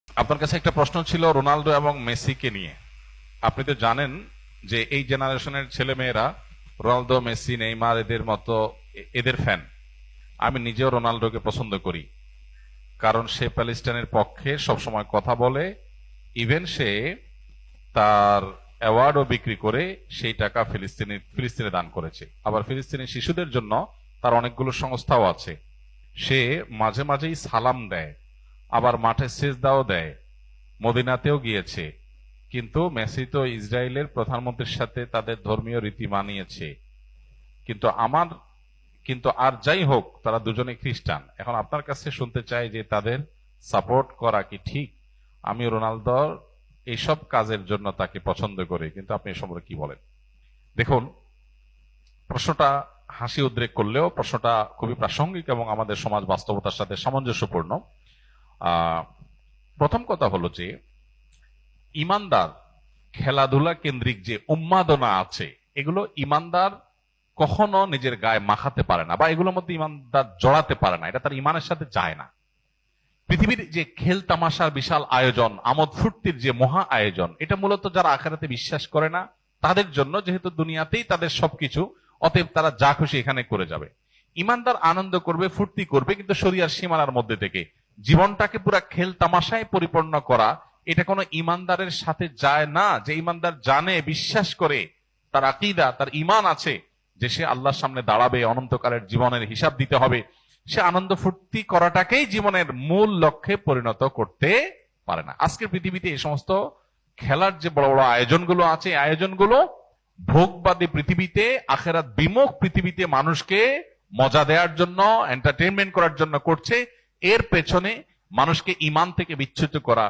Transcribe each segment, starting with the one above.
আপনার কাছে একটা প্রশ্ন ছিল রোনালদো এবং মেসিকে নিয়ে। আপনি তো জানেন যে এই জেনারেশনের ছেলে মেয়েরা রোনালদো, মেসি, নেইমার এদের মতো এদের ফ্যান। আমি নিজেও রোনালদোকে পছন্দ করি, কারণ সে প্যালেস্টাইনের পক্ষে সবসময় কথা বলে। ইভেন সে তার অ্যাওয়ার্ডও বিক্রি করে সেই টাকা ফিলিস্তিনে দান করেছে। আবার ফিলিস্তিনি শিশুদের জন্য তার অনেকগুলো সংস্থাও আছে। সে মাঝে মাঝেই সালাম দেয়, আবার মাঠে সেজদাও দেয়, মদিনাতেও গিয়েছে। কিন্তু মেসি তো ইসরায়েলের প্রধানমন্ত্রীর সাথে তাদের ধর্মীয় রীতি মানিয়েছে। কিন্তু আমার কিন্তু আর যাই হোক, তারা দুজনে খ্রিস্টান। এখন আপনার কাছে শুনতে চাই যে তাদের সাপোর্ট করা কি ঠিক? আমি রোনালদোর এইসব কাজের জন্য তাকে পছন্দ করি, কিন্তু আপনি এ সম্পর্কে কি বলেন? দেখুন, প্রশ্নটা হাসি উদ্রেক করলেও প্রশ্নটা খুবই প্রাসঙ্গিক এবং আমাদের সমাজ বাস্তবতার সাথে সামঞ্জস্যপূর্ণ। আহ প্রথম কথা হলো যে ইমানদার খেলাধুলা কেন্দ্রিক যে উন্মাদনা আছে, এগুলো ইমানদার কখনো নিজের গায়ে মাখাতে পারে না, বা এগুলোর মধ্যে ইমানদার জড়াতে পারে না। এটা তার ইমানের সাথে যায় না। পৃথিবীর যে খেল তামাশার বিশাল আয়োজন, আমোদ ফুর্তির যে মহা আয়োজন, এটা মূলত যারা আখেরাতে বিশ্বাস করে না তাদের জন্য, যেহেতু দুনিয়াতেই তাদের সবকিছু, অতএব তারা যা খুশি এখানে করে যাবে। ইমানদার আনন্দ করবে, ফুর্তি করবে, কিন্তু শরিয়ার সীমানার মধ্যে থেকে। জীবনটাকে পুরা খেল তামাশায় পরিপূর্ণ করা, এটা কোনো ইমানদারের সাথে যায় না। যে ইমানদার জানে, বিশ্বাস করে, তার আকীদা, তার ঈমান আছে যে সে আল্লাহর সামনে দাঁড়াবে, অনন্তকালের জীবনের হিসাব দিতে হবে, সে আনন্দ ফুর্তি করাটাকেই জীবনের মূল লক্ষ্যে পরিণত করতে পারে না। আজকের পৃথিবীতে এই সমস্ত খেলার যে বড় বড় আয়োজনগুলো আছে, আয়োজনগুলো ভোগবাদী পৃথিবীতে, আখেরাত বিমুখ পৃথিবীতে মানুষকে মজা দেওয়ার জন্য, এন্টারটেনমেন্ট করার জন্য করছে। এর পেছনে মানুষকে ইমান থেকে বিচ্যুত করা,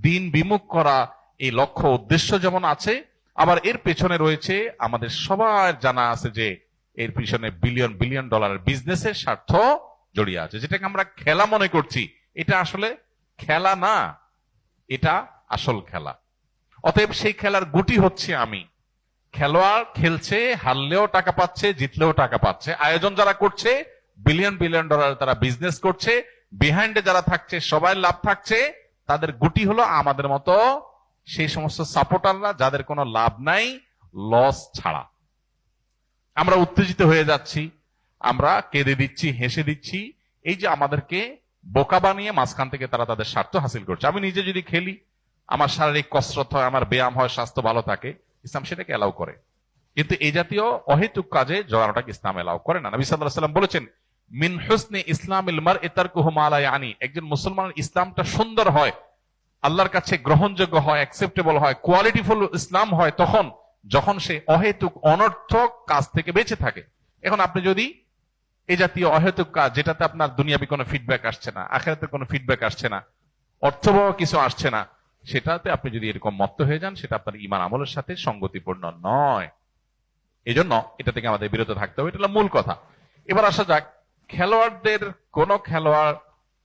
দিন বিমুখ করা, এই লক্ষ্য উদ্দেশ্য যেমন আছে, আবার এর পেছনে রয়েছে, আমাদের সবার জানা আছে যে এর পিছনে বিলিয়ন বিলিয়ন ডলারের বিজনেসের স্বার্থ জড়িয়ে আছে। যেটাকে আমরা খেলা মনে করছি, এটা আসলে খেলা না, এটা আসল খেলা। অতএব সেই খেলার গুটি হচ্ছে আমি। খেলোয়াড় খেলছে, হারলেও টাকা পাচ্ছে, জিতলেও টাকা পাচ্ছে। আয়োজন যারা করছে, বিলিয়ন বিলিয়ন ডলার তারা বিজনেস করছে। বিহাইন্ডে যারা থাকছে, সবাই লাভ থাকছে। তাদের গুটি হলো আমাদের মতো সেই সমস্ত সাপোর্টাররা যাদের কোনো লাভ নাই, লস ছাড়া। আমরা উত্তেজিত হয়ে যাচ্ছি, আমরা কেঁদে দিচ্ছি, হেসে দিচ্ছি। এই যে আমাদেরকে বোকা বানিয়ে মাঝখান থেকে তারা তাদের স্বার্থ হাসিল করছে। আমি নিজে যদি খেলি, আমার শারীরিক কসরত হয়, আমার ব্যায়াম হয়, স্বাস্থ্য ভালো থাকে, ইসলাম সেটাকে এলাও করে। কিন্তু এই জাতীয় অহেতুক কাজে জড়ানোটাকে ইসলাম এলাও করে না। নবী সাল্লাল্লাহু আলাইহি ওয়াসাল্লাম বলেছেন, মিন হুসনি ইসলামিল মারই তারকুহু মা লা ইয়ানি। একজন মুসলমানের ইসলামটা সুন্দর হয়, আল্লাহর কাছে গ্রহণযোগ্য হয়, অ্যাকসেপ্টেবল হয়, কোয়ালিটিফুল ইসলাম হয় তখন যখন সে অহেতুক অনর্থক কাজ থেকে বেঁচে থাকে। এখন আপনি যদি এই জাতীয় অহেতুক কাজ, যেটাতে আপনার দুনিয়াবি কোনো ফিডব্যাক আসছে না, আখিরাতের কোনো ফিডব্যাক আসছে না, অর্থবহ কিছু আসছে না, সেটাতে আপনি যদি এরকম মত্ত হয়ে যান, সেটা আপনার ঈমান আমলের সাথে সঙ্গতিপূর্ণ নয়। এই জন্য এটা থেকে আমাদের বিরত থাকতে হবে। এটা হলো মূল কথা। এবার আসা যাক, খেলোয়াড়দের কোন খেলোয়াড়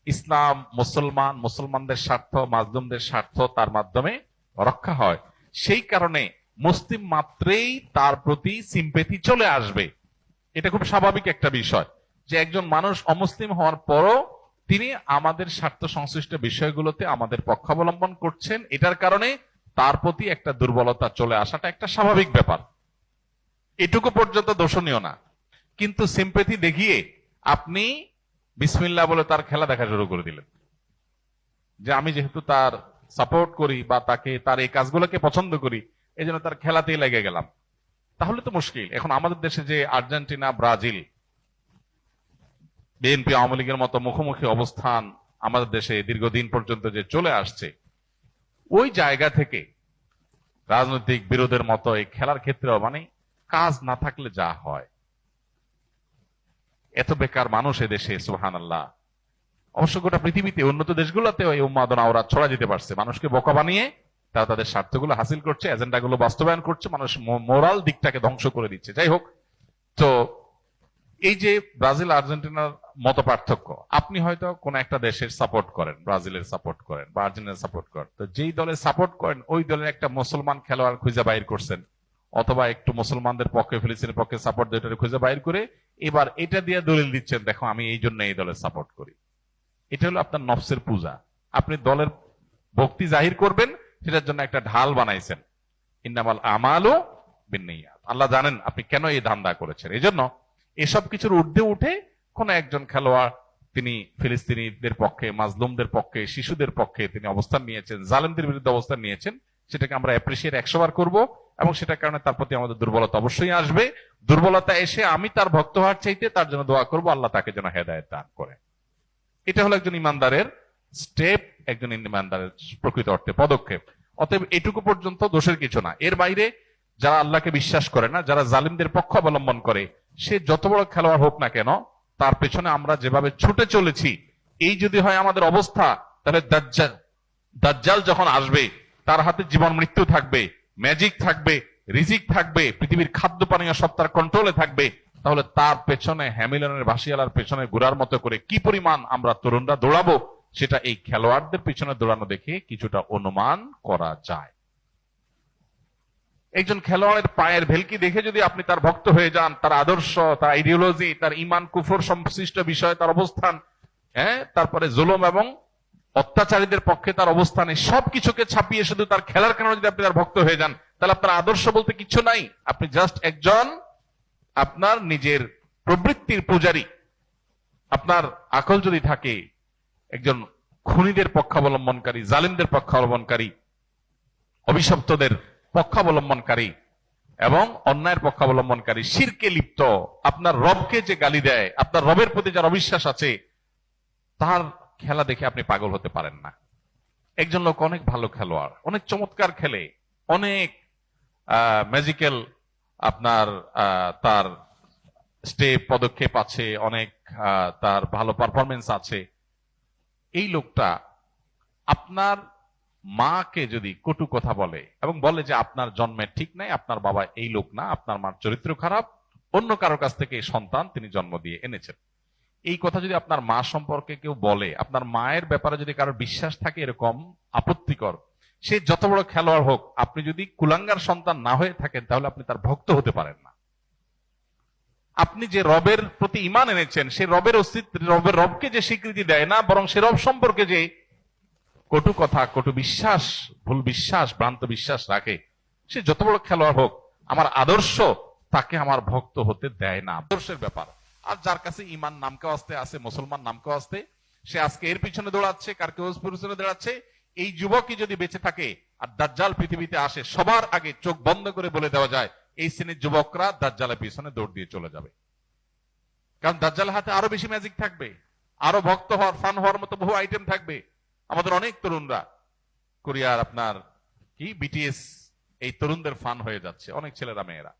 ইসলাম, মুসলমান, মুসলমানদের স্বার্থ, মাজলুমদের স্বার্থ তার মাধ্যমে রক্ষা হয়, সেই কারণে মুসলিম মাত্রেই তার প্রতি সিম্পেথি চলে আসবে। এটা খুব স্বাভাবিক একটা বিষয় যে একজন মানুষ অমুসলিম হওয়ার পরও তিনি আমাদের স্বার্থ সংশ্লিষ্ট বিষয়গুলোতে আমাদের পক্ষাবলম্বন করছেন। এটার কারণে তার প্রতি একটা দুর্বলতা চলে আসাটা একটা স্বাভাবিক ব্যাপার, এটুকু পর্যন্ত দোষণীয় না। কিন্তু সিম্পেথি দেখিয়ে আপনি বিসমিল্লাহ বলে তার খেলা দেখা শুরু করে দিলেন, যে আমি যেহেতু তার সাপোর্ট করি বা তাকে, তার এই কাজগুলোকে পছন্দ করি, এই জন্য তার খেলাতেই লেগে গেলাম। তাহলে তো মুশকিল। এখন আমাদের দেশে যে আর্জেন্টিনা, ব্রাজিল, বিএনপি, আওয়ামী লীগের মতো মুখোমুখি অবস্থান আমাদের দেশে দীর্ঘদিন পর্যন্ত যে চলে আসছে, ওই জায়গা থেকে রাজনৈতিক বিরোধের মতো এই খেলার ক্ষেত্রেও মানে কাজ না থাকলে যা হয়, এত বেকার মানুষ এদেশে, সুবহানাল্লাহ। অবশ্য গোটা পৃথিবীতে উন্নত দেশগুলোতেও এই উন্মাদনা ওরা ছড়া যেতে পারছে। মানুষকে বোকা বানিয়ে তারা তাদের স্বার্থগুলো হাসিল করছে, এজেন্ডাগুলো বাস্তবায়ন করছে, মানুষ মোরাল দিকটাকে ধ্বংস করে দিচ্ছে। যাই হোক, তো এই যে ব্রাজিল আর্জেন্টিনার মত পার্থক্য, আপনি হয়তো কোন একটা দেশের সাপোর্ট করেন, ব্রাজিলের সাপোর্ট করেন বা আর্জেন্টিনার সাপোর্ট করেন, তো যেই দলের সাপোর্ট করেন ওই দলের একটা মুসলমান খেলোয়াড় খুঁজে বাইর করছেন, অথবা একটু মুসলমানদের পক্ষে, ফিলিস্তিনের পক্ষে সাপোর্ট দিয়ে খুঁজে বাইর করে এবার এটা দিয়ে দলিল দিচ্ছেন, দেখো আমি এই জন্য এই দলের সাপোর্ট করি। এটা হলো আপনার নফসের পূজা। আপনি দলের ভক্তি জাহির করবেন, সেটার জন্য একটা ঢাল বানাইছেন। ইন্নামাল আমালু বিন্নিয়াত। আল্লাহ জানেন আপনি কেন এই ধান্দা করেছেন। এই জন্য এসব কিছুর ঊর্ধ্বে উঠে কোন একজন খেলোয়াড় তিনি ফিলিস্তিনিদের পক্ষে, মাজলুমদের পক্ষে, শিশুদের পক্ষে তিনি অবস্থান নিয়েছেন, জালেমদের বিরুদ্ধে অবস্থান নিয়েছেন, সেটাকে আমরা অ্যাপ্রিসিয়েট 100 বার করবো, এবং সেটার কারণে তার প্রতি আমাদের দুর্বলতা অবশ্যই আসবে। দুর্বলতা এসে আমি তার ভক্ত হওয়ার চাইতে তার জন্য দোয়া করবো, আল্লাহ তাকে যেন হেদায়েত দান করে। এটা হলো একজন ইমানদারের স্টেপ, একজন ইমানদারের প্রকৃত অর্থে পদক্ষেপ। অতএব এটুকু পর্যন্ত দোষের কিছু না। এর বাইরে যারা আল্লাহকে বিশ্বাস করে না, যারা জালিমদের পক্ষ অবলম্বন করে, সে যত বড় খেলোয়াড় হোক না কেন, তার পেছনে আমরা যেভাবে ছুটে চলেছি, এই যদি হয় আমাদের অবস্থা, তাহলে দাজ্জাল যখন আসবে তার হাতে জীবন মৃত্যু থাকবে, ম্যাজিক থাকবে, রিজিক থাকবে, পৃথিবীর খাদ্য পানীয় সব তার কন্ট্রোলে থাকবে, তাহলে তার পেছনে হ্যামিলনের ভাসিয়ালার পেছনে ঘোরার মতো করে কি পরিমাণ আমরা তরুণরা দৌড়াবো, সেটা এই খেলোয়াড়দের পিছনে দৌড়ানো দেখে কিছুটা অনুমান করা যায়। একজন খেলোয়াড়ের পায়ের ভেলকি দেখে যদি আপনি তার ভক্ত হয়ে যান, তার আদর্শ, তার আইডিওলজি, তার ইমান কুফর সংশ্লিষ্ট বিষয়, তার অবস্থান, তারপরে জুলুম এবং অত্যাচারীদের পক্ষে তার অবস্থানে সবকিছুকে ছাপিয়ে শুধু তার খেলার কারণে যদি আপনি তার ভক্ত হয়ে যান, তাহলে আপনার আদর্শ বলতে কিছু নাই। আপনি জাস্ট একজন আপনার নিজের প্রবৃত্তির পূজারী। আপনার আকল যদি থাকে একজন খুনিদের পক্ষাবলম্বনকারী, জালিমদের পক্ষাবলম্বনকারী, অভিশপ্তদের পক্ষাবলম্বনকারী এবং অন্যায়ের পক্ষাবলম্বনকারী, শিরকে লিপ্ত, আপনার রবকে যে গালি দেয়, আপনার রবের প্রতি যার অবিশ্বাস আছে, তার খেলা দেখে আপনি পাগল হতে পারেন না। একজন লোক অনেক ভালো খেলোয়াড়, অনেক চমৎকার খেলে, অনেক ম্যাজিক্যাল আপনার তার স্টেপ পদক্ষেপ আছে, অনেক তার ভালো পারফরমেন্স আছে। এই লোকটা আপনার মাকে যদি কটু কথা বলে এবং বলে যে আপনার জন্মের ঠিক নাই, আপনার বাবা এই লোক না, আপনার মার চরিত্র খারাপ, অন্য কারোর কাছ থেকে সন্তান তিনি জন্ম দিয়ে এনেছেন, এই কথা যদি আপনার মা সম্পর্কে কেউ বলে, আপনার মায়ের ব্যাপারে যদি কারোর বিশ্বাস থাকে এরকম আপত্তিকর, সে যত বড় খেলোয়াড় হোক, আপনি যদি কুলাঙ্গার সন্তান না হয়ে থাকেন, তাহলে আপনি তার ভক্ত হতে পারেন না। আপনি যে রবের প্রতি ঈমান এনেছেন, সে রবের অস্তিত্ব, রবকে যে স্বীকৃতি দেয় না, বরং সে রব সম্পর্কে যে কটু কথা, কটু বিশ্বাস, ভুল বিশ্বাস, ভ্রান্ত বিশ্বাস রাখে, সে যত বড় খেলোয়াড় হোক, আমার আদর্শ তাকে আমার ভক্ত হতে দেয় না। আদর্শের ব্যাপার। আর যার কাছে ঈমান নামকে আসতে আছে, মুসলমান নামকে আসতে, সে আজকে এর পিছনে দৌড়াচ্ছে, কার কেউ পিছনে দৌড়াচ্ছে। এই যুবকই যদি বেঁচে থাকে আর দাজ্জাল পৃথিবীতে আসে, সবার আগে চোখ বন্ধ করে বলে দেওয়া যায় এই শ্রেণীর যুবকরা দাজ্জালের পিছনে দৌড় দিয়ে চলে যাবে। কারণ দাজ্জালের হাতে আরো বেশি ম্যাজিক থাকবে, আরো ভক্ত হওয়ার, ফান হওয়ার মতো বহু আইটেম থাকবে। আমাদের অনেক তরুণরা কোরিয়ার আপনার কি বিটিএস, এই তরুণদের ফান হয়ে যাচ্ছে, অনেক ছেলেরা মেয়েরা।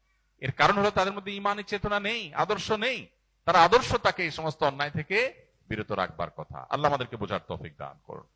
এর কারণ হলো তাদের মধ্যে ঈমানি চেতনা নেই, আদর্শ নেই। তারা আদর্শ তাকে এই সমস্ত অন্যায় থেকে বিরত রাখবার কথা। আল্লাহ আমাদেরকে বোঝার তৌফিক দান করুন।